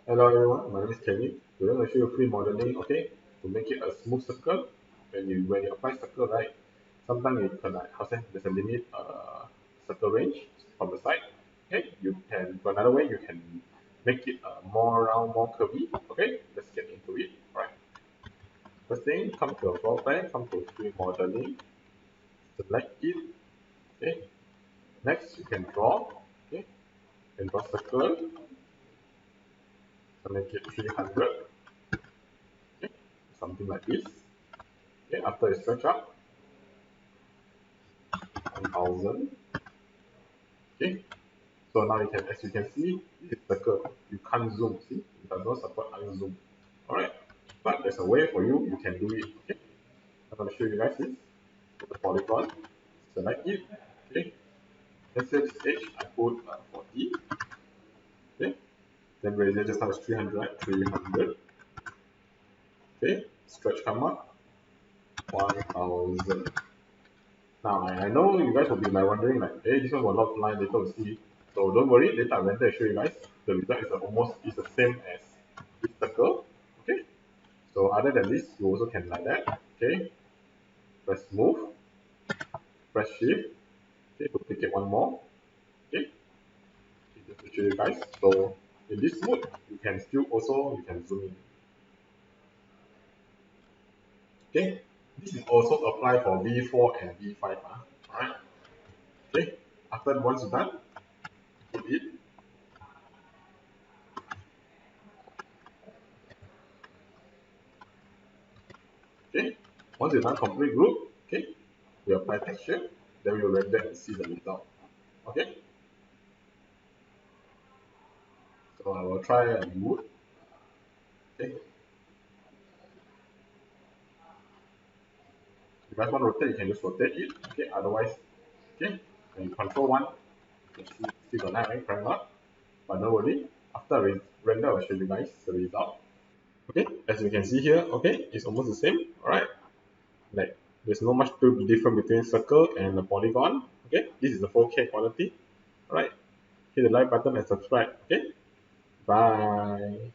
Hello everyone, my name is Kevin. Today I'm going to show you free modeling, okay, to make it a smooth circle. When you apply circle, right, sometimes you can like how say there's a limit circle range from the side. Okay, you can for another way you can make it more round, more curvy. Okay, let's get into it. Alright. First thing, come to a floor plan, come to free modeling, select it. Okay. Next you can draw. Okay, you can draw circle. So make it 300. Okay, something like this. Okay, after you stretch up 1000. Okay, so now as you can see, this is circle. You can't zoom. See, it does not support unzoom. All right, but there's a way for you. You can do it. Okay, I'm going to show you guys this. The polygon. Select it. Okay, let's say this edge I put 40. Okay, then radius just now is 300. 300. Okay, stretch come up 1000. Now, I know you guys will be like wondering like, hey, this one got a lot of line, later we'll see. So don't worry, later I went there, show you guys. The result is almost is the same as this circle. Okay. So other than this, you also can like that. Okay. Press move, press shift. Okay, duplicate one more. Okay. Just to show you guys. So in this mode, you can still also you can zoom in. Okay. This is also apply for V4 and V5. Alright. Okay. After once done, hit it. Okay, once you're done complete group, okay, we apply texture, then we will render and see the result. Okay, so I will try wood. Okay, if you guys want to rotate, you can just rotate it. Okay, otherwise, okay, when you control one, you can see the line right, correct not? But don't worry, after I render, I will show you guys the result. Okay, as you can see here, okay, it's almost the same. Alright, like there's no much difference between circle and the polygon. Okay, this is the 4K quality. Alright, hit the like button and subscribe. Okay, bye.